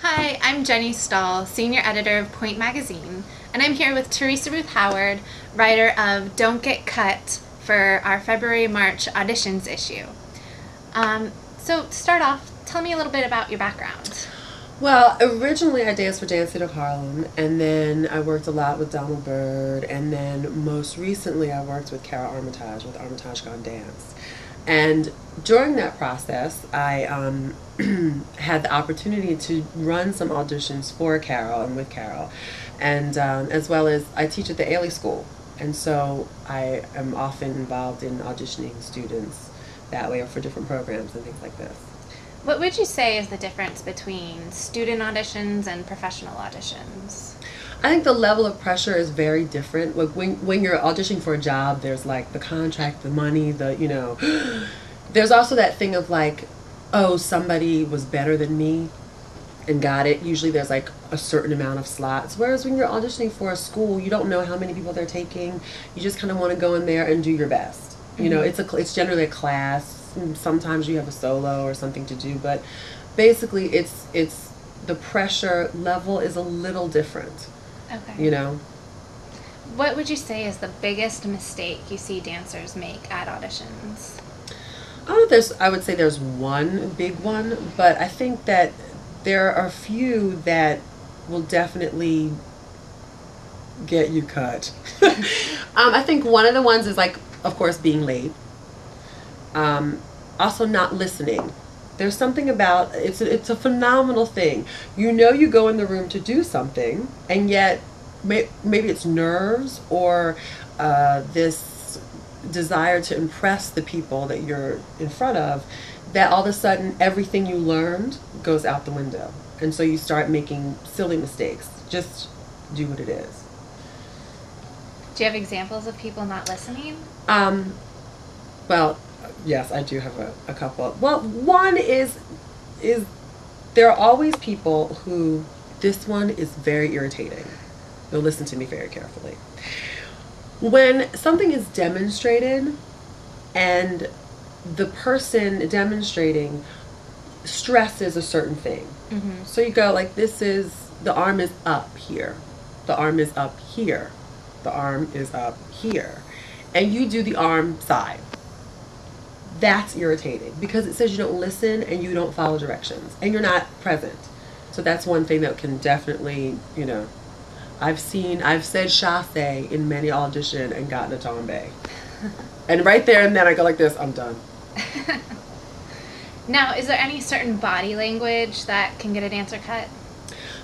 Hi, I'm Jenny Stahl, Senior Editor of Pointe Magazine, and I'm here with Theresa Ruth Howard, writer of Don't Get Cut for our February-March auditions issue. So to start off, tell me a little bit about your background. Well, originally I danced for Dance of Harlem, and then I worked a lot with Donald Byrd, and then most recently I worked with Armitage with Armitage Gone Dance. And during that process, I had the opportunity to run some auditions for Carol and with Carol, and as well as I teach at the Ailey School, and so I am often involved in auditioning students that way or for different programs and things like this. What would you say is the difference between student auditions and professional auditions? I think the level of pressure is very different. Like when you're auditioning for a job, there's like the contract, the money, there's also that thing of like, oh, somebody was better than me and got it. Usually there's like a certain amount of slots. Whereas when you're auditioning for a school, you don't know how many people they're taking. You just kind of want to go in there and do your best. You know, it's generally a class. Sometimes you have a solo or something to do, but basically it's the pressure level is a little different. Okay. You know? What would you say is the biggest mistake you see dancers make at auditions? I would say there's one big one, but I think that there are a few that will definitely get you cut. I think one of the ones is like, of course, being late. Also not listening. There's something about, it's a phenomenal thing. You know you go in the room to do something, and yet maybe it's nerves or this desire to impress the people that you're in front of, that all of a sudden everything you learned goes out the window. And so you start making silly mistakes. Just do what it is. Do you have examples of people not listening? Well, yes, I do have a couple. Well, one is there are always people who, this one is very irritating. They'll listen to me very carefully. When something is demonstrated and the person demonstrating stresses a certain thing. Mm-hmm. So you go like, the arm is up here. The arm is up here. The arm is up here. And you do the arm side. That's irritating because it says you don't listen and you don't follow directions and you're not present. So that's one thing that can definitely, I've said chasse in many audition and gotten a tombe. And right there and then I go like this, I'm done. Now, is there any certain body language that can get a dancer cut?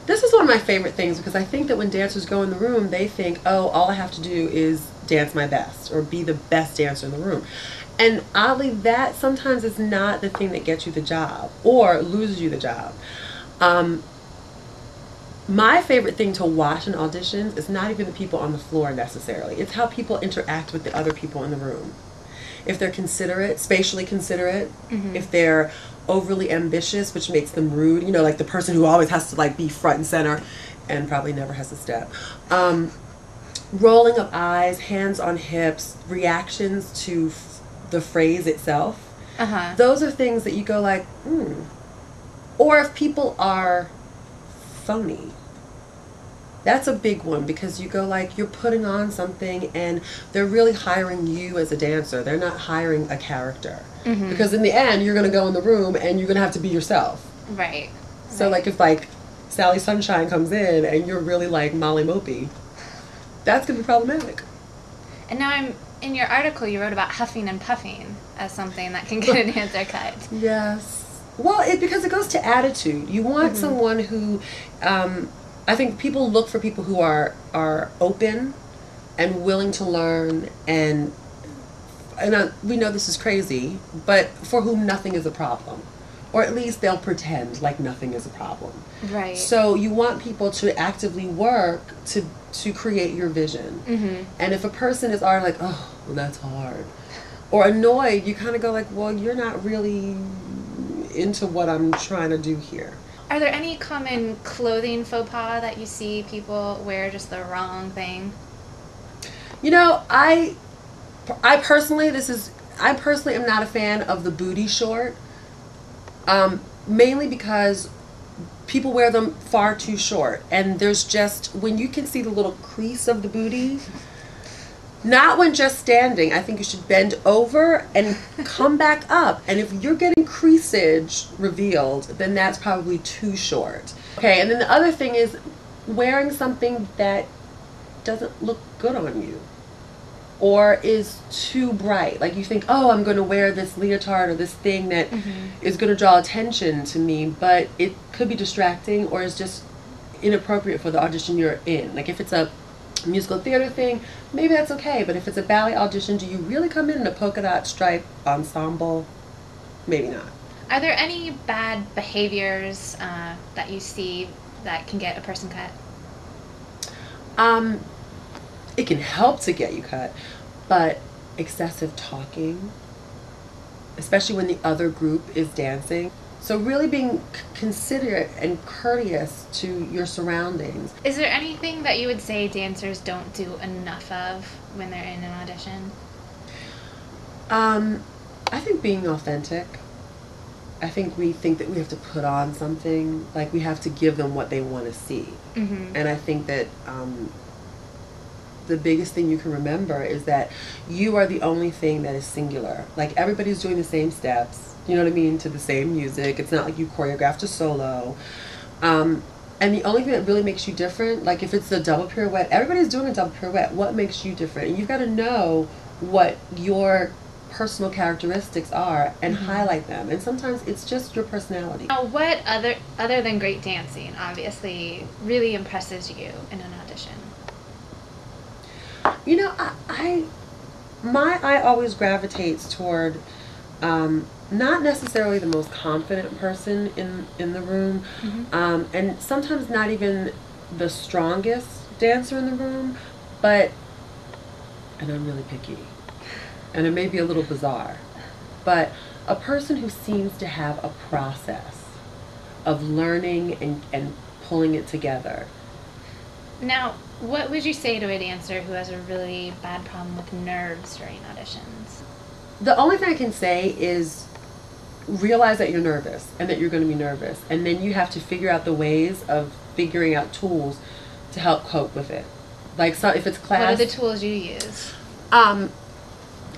This is one of my favorite things because I think that when dancers go in the room, they think, oh, all I have to do is dance my best or be the best dancer in the room. And oddly, that sometimes is not the thing that gets you the job or loses you the job. My favorite thing to watch in auditions is not even the people on the floor necessarily. It's how people interact with the other people in the room. If they're considerate, spatially considerate, if they're overly ambitious, which makes them rude, like the person who always has to like be front and center and probably never has to step. Rolling of eyes, hands on hips, reactions to the phrase itself. Those are things that you go like, Or if people are phony. That's a big one because you go like, you're putting on something and they're really hiring you as a dancer. They're not hiring a character. Because in the end, you're going to go in the room and you're going to have to be yourself. Right. So like if like Sally Sunshine comes in and you're really like Molly Mopey, that's going to be problematic. And now in your article, you wrote about huffing and puffing as something that can get a dancer cut. Yes. Well, because it goes to attitude. You want someone who, I think people look for people who are open and willing to learn, and we know this is crazy, but for whom nothing is a problem. Or at least they'll pretend like nothing is a problem. Right. So you want people to actively work to create your vision. And if a person is already like, oh, well, that's hard, or annoyed, you kind of go like, well, you're not really into what I'm trying to do here. Are there any common clothing faux pas that you see people wear just the wrong thing? I personally am not a fan of the booty short. Mainly because people wear them far too short. And there's just, when you can see the little crease of the booty, not when just standing, I think you should bend over and come back up. And if you're getting creasage revealed, then that's probably too short. Okay, and then the other thing is wearing something that doesn't look good on you or is too bright. Like you think, oh, I'm going to wear this leotard or this thing that is going to draw attention to me, but it could be distracting or is just inappropriate for the audition you're in. Like if it's a musical theater thing, maybe that's okay, but if it's a ballet audition, do you really come in a polka dot stripe ensemble? Maybe not. Are there any bad behaviors that you see that can get a person cut? It can help to get you cut, but excessive talking, especially when the other group is dancing. So really being considerate and courteous to your surroundings. Is there anything that you would say dancers don't do enough of when they're in an audition? I think being authentic. I think we think that we have to put on something, like we have to give them what they want to see. And I think that the biggest thing you can remember is that you are the only thing that is singular. Like everybody's doing the same steps, you know what I mean, to the same music. It's not like you choreographed a solo. And the only thing that really makes you different, like if it's a double pirouette, everybody's doing a double pirouette. What makes you different? And you've got to know what your personal characteristics are and highlight them. And sometimes it's just your personality. Now, what other than great dancing, obviously, really impresses you in an audition? You know, my eye always gravitates toward not necessarily the most confident person in the room, and sometimes not even the strongest dancer in the room, but, and I'm really picky, and it may be a little bizarre, but a person who seems to have a process of learning and pulling it together. Now, what would you say to a dancer who has a really bad problem with nerves during auditions? The only thing I can say is realize that you're nervous and that you're going to be nervous, and then you have to figure out the ways of figuring out tools to help cope with it. Like, so if it's class, what are the tools you use? I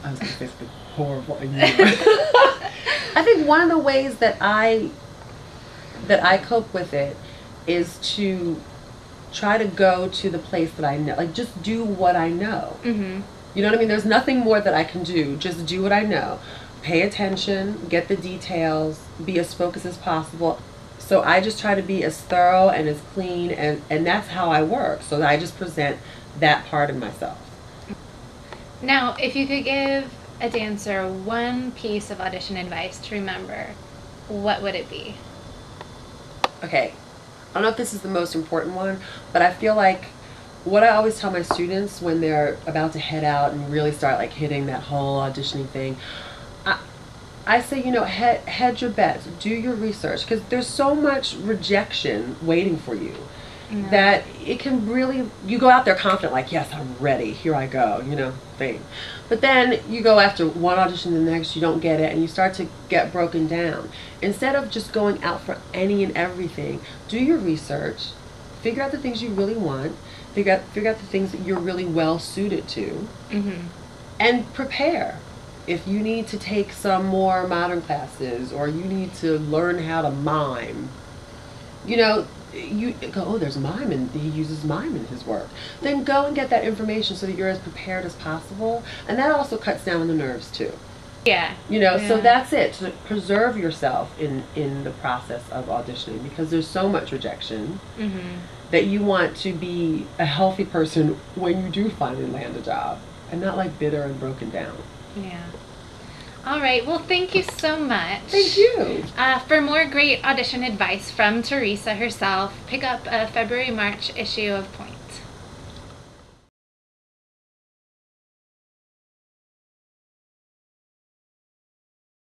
was going to say something horrible. I think one of the ways that I cope with it is to try to go to the place that I know. Like, just do what I know. You know what I mean? There's nothing more that I can do. Just do what I know. Pay attention, get the details, be as focused as possible. So I just try to be as thorough and as clean, and that's how I work. So I just present that part of myself. Now, if you could give a dancer one piece of audition advice to remember, what would it be? Okay. I don't know if this is the most important one, but I feel like what I always tell my students when they're about to head out and really start like hitting that whole auditioning thing, I say, you know, hedge your bets, do your research, because there's so much rejection waiting for you that it can really, you go out there confident, like, yes, I'm ready, here I go, you know, thing. But then you go after one audition to the next, you don't get it, and you start to get broken down. Instead of just going out for any and everything, do your research, figure out the things you really want, figure out the things that you're really well suited to, and prepare. If you need to take some more modern classes, or you need to learn how to mime, you know, you go, oh, there's mime, and he uses mime in his work. Then go and get that information so that you're as prepared as possible, and that also cuts down on the nerves too. Yeah. You know, so that's it. To preserve yourself in the process of auditioning, because there's so much rejection that you want to be a healthy person when you do finally land a job, and not like bitter and broken down. Yeah. All right. Well, thank you so much. Thank you. For more great audition advice from Theresa herself, pick up a February-March issue of Pointe.